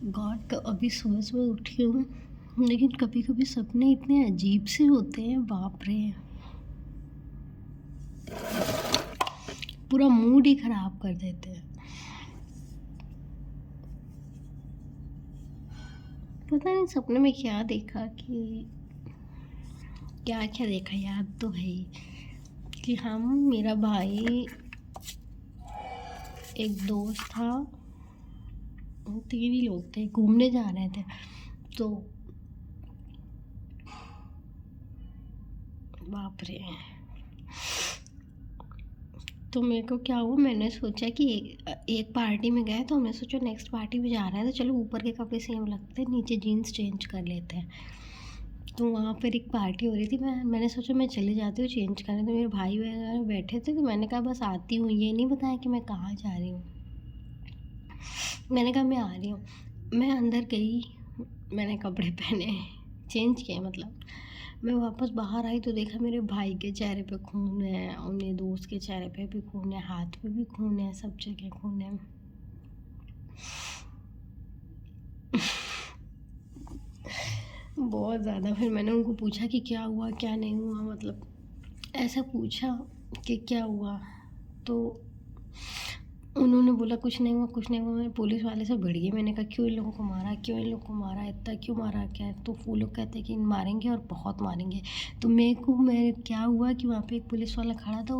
God अभी सुबह सुबह उठी हूँ, लेकिन कभी कभी सपने इतने अजीब से होते हैं, बाप रे। पूरा मूड ही खराब कर देते हैं। पता नहीं सपने में क्या देखा कि क्या क्या देखा, याद तो है ही कि हम, मेरा भाई, एक दोस्त था, तीन ही लोग थे, घूमने जा रहे थे। तो बाप रे, तो मेरे को क्या हुआ, मैंने सोचा कि एक पार्टी में गए तो हमने सोचा नेक्स्ट पार्टी में जा रहे हैं तो चलो ऊपर के कपड़े सेम लगते हैं, नीचे जीन्स चेंज कर लेते हैं। तो वहाँ पर एक पार्टी हो रही थी, मैंने सोचा मैं चली जाती हूँ चेंज करने। तो मेरे भाई वगैरह बैठे थे तो मैंने कहा बस आती हूँ, ये नहीं बताया कि मैं कहाँ जा रही हूँ। मैंने कहा मैं आ रही हूँ। मैं अंदर गई, मैंने कपड़े पहने, चेंज किए मतलब। मैं वापस बाहर आई तो देखा मेरे भाई के चेहरे पे खून है और मेरे दोस्त के चेहरे पे भी खून है, हाथ पे भी खून है, सब जगह खून है। बहुत ज़्यादा। फिर मैंने उनको पूछा कि क्या हुआ क्या नहीं हुआ, मतलब ऐसा पूछा कि क्या हुआ। तो उन्होंने बोला कुछ नहीं हुआ कुछ नहीं हुआ। मैं पुलिस वाले से भिड़ गई, मैंने कहा क्यों इन लोगों को मारा, क्यों इन लोगों को मारा, इतना क्यों मारा, क्या है। तो वो लोग कहते हैं कि मारेंगे और बहुत मारेंगे। तो मैं क्या हुआ कि वहाँ पे एक पुलिस वाला खड़ा था,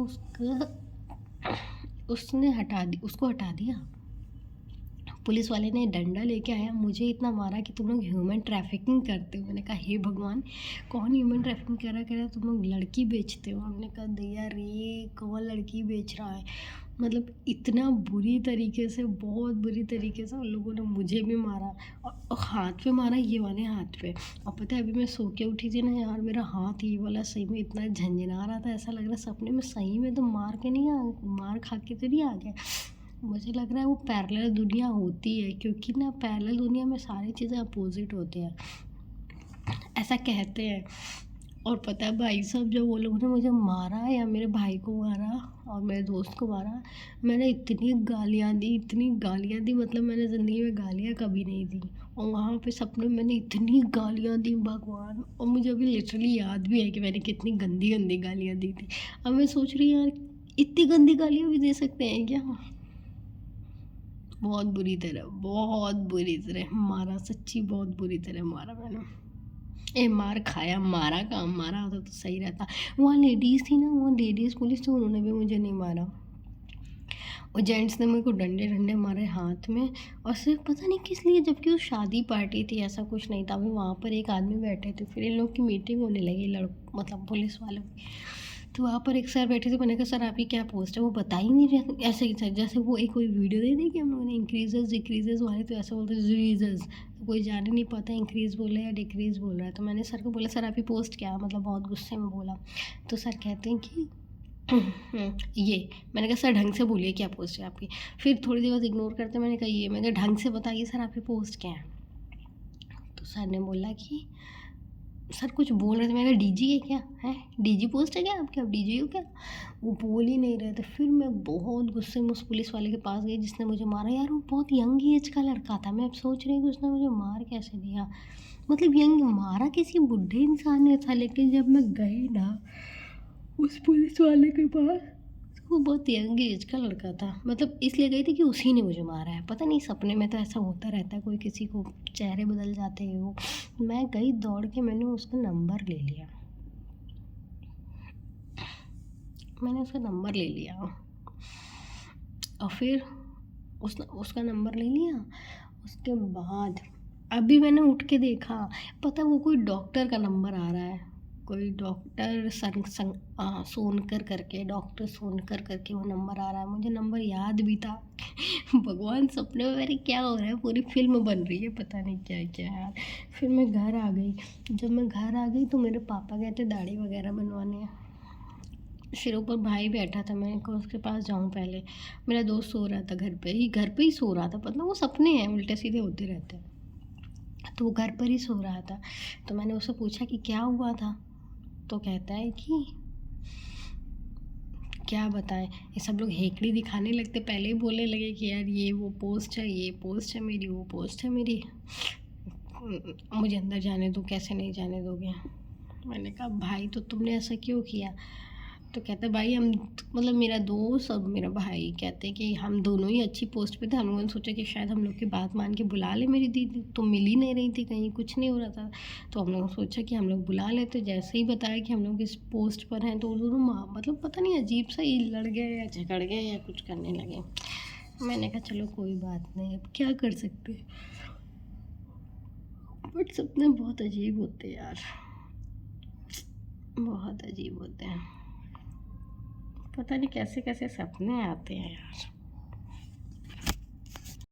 उसको हटा दिया। पुलिस वाले ने डंडा लेके आया, मुझे इतना मारा कि तुम लोग ह्यूमन ट्रैफिकिंग करते हो। मैंने कहा हे भगवान, कौन ह्यूमन ट्रैफिकिंग कह रहा तुम लोग लड़की बेचते हो। हमने कहा दैया रे, कौन लड़की बेच रहा है। मतलब इतना बुरी तरीके से, बहुत बुरी तरीके से उन लोगों ने मुझे भी मारा, और हाथ पे मारा, ये वाले हाथ पे। और पता है अभी मैं सो के उठी थी ना यार, मेरा हाथ ये वाला सही में इतना झंझना रहा था, ऐसा लग रहा सपने में सही में तो मार खा के तो नहीं आ गया। मुझे लग रहा है वो पैरेलल दुनिया होती है, क्योंकि ना पैरेलल दुनिया में सारी चीज़ें अपोजिट होती हैं, ऐसा कहते हैं। और पता है भाई साहब, जब वो लोगों ने मुझे मारा या मेरे भाई को मारा और मेरे दोस्त को मारा, मैंने इतनी गालियाँ दी, इतनी गालियाँ दी, मतलब मैंने ज़िंदगी में गालियाँ कभी नहीं दी। और वहाँ पे सपने में मैंने इतनी गालियाँ दी भगवान, और मुझे अभी लिटरली याद भी है कि मैंने कितनी गंदी गंदी गालियाँ दी थी। अब मैं सोच रही हूँ यार, इतनी गंदी गालियाँ भी दे सकते हैं क्या। बहुत बुरी तरह मारा, सच्ची बहुत बुरी तरह मारा मैंने। मार खाया, मारा काम, मारा होता तो सही रहता। वहाँ लेडीज़ थी ना, वहाँ लेडीज़ पुलिस थी, उन्होंने भी मुझे नहीं मारा। और जेंट्स ने मेरे को डंडे डंडे मारे हाथ में। और सिर्फ पता नहीं किस लिए, जबकि वो शादी पार्टी थी, ऐसा कुछ नहीं था। अभी वहाँ पर एक आदमी बैठे थे, फिर इन लोग की मीटिंग होने लगी, मतलब पुलिस वालों की। तो वहाँ पर एक सर बैठे थे, मैंने कहा सर आपकी क्या पोस्ट है। वो बता ही नहीं रहे, ऐसे ही सर जैसे वो एक कोई वीडियो दे दी कि हम लोगों ने इंक्रीजेस डिक्रीजेस वाले, तो ऐसे बोलते डिक्रीजेस, तो कोई जान ही नहीं पाता इंक्रीज बोल रहा है या डिक्रीज बोल रहा है। तो मैंने सर को बोला सर आपकी पोस्ट क्या है, मतलब बहुत गुस्से में बोला। तो सर कहते हैं कि ये। मैंने कहा सर ढंग से बोलिए क्या पोस्ट है आपकी। फिर थोड़ी देर बाद इग्नोर करते मैंने कहा ये। मैंने कहा ढंग से बताइए सर आपकी पोस्ट क्या है। तो सर ने बोला कि सर कुछ बोल रहे थे। मैंने कहा डीजी है क्या, है डीजी पोस्ट है क्या आपकी, आप डीजी हो क्या। वो बोल ही नहीं रहे थे। फिर मैं बहुत गुस्से में उस पुलिस वाले के पास गई जिसने मुझे मारा। यार वो बहुत यंग एज का लड़का था, मैं अब सोच रही हूँ कि उसने मुझे मार कैसे दिया। मतलब यंग मारा किसी बुढ़े इंसान ने था, लेकिन जब मैं गई ना उस पुलिस वाले के पास, वो बहुत यंग एज का लड़का था। मतलब इसलिए गई थी कि उसी ने मुझे मारा है। पता नहीं सपने में तो ऐसा होता रहता है, कोई किसी को चेहरे बदल जाते हैं वो। मैं गई दौड़ के, मैंने उसका नंबर ले लिया, मैंने उसका नंबर ले लिया। और फिर उसका नंबर ले लिया। उसके बाद अभी मैंने उठ के देखा, पता वो कोई डॉक्टर का नंबर आ रहा है, कोई डॉक्टर सोनकर करके, डॉक्टर सोनकर करके वो नंबर आ रहा है। मुझे नंबर याद भी था। भगवान सपने में मेरे क्या हो रहा है, पूरी फिल्म बन रही है, पता नहीं क्या क्या यार। फिर मैं घर आ गई। जब मैं घर आ गई तो मेरे पापा गए थे दाढ़ी वगैरह बनवाने। फिर ऊपर भाई बैठा था, मैंने कहा उसके पास जाऊँ पहले। मेरा दोस्त सो रहा था घर पे ही सो रहा था, मतलब वो सपने हैं उल्टे सीधे होते रहते हैं। तो वो घर पर ही सो रहा था। तो मैंने उससे पूछा कि क्या हुआ था। तो कहता है कि क्या बताएं, ये सब लोग हेकड़ी दिखाने लगते, पहले ही बोलने लगे कि यार ये वो पोस्ट है, ये पोस्ट है मेरी, वो पोस्ट है मेरी, मुझे अंदर जाने दो, कैसे नहीं जाने दोगे। मैंने कहा भाई तो तुमने ऐसा क्यों किया। तो कहते भाई हम, मतलब मेरा दोस्त और मेरा भाई कहते हैं कि हम दोनों ही अच्छी पोस्ट पे थे, हम लोगों ने सोचा कि शायद हम लोग की बात मान के बुला ले मेरी दीदी, तो मिल ही नहीं रही थी कहीं, कुछ नहीं हो रहा था। तो हम लोगों ने सोचा कि हम लोग बुला लेते, जैसे ही बताया कि हम लोग इस पोस्ट पर हैं तो वो दोनों मतलब पता नहीं अजीब सा ही लड़ गए या झगड़ गए या कुछ करने लगे। मैंने कहा चलो कोई बात नहीं, अब क्या कर सकते। बट सपने बहुत अजीब होते हैं यार, बहुत अजीब होते हैं, पता नहीं कैसे कैसे सपने आते हैं यार।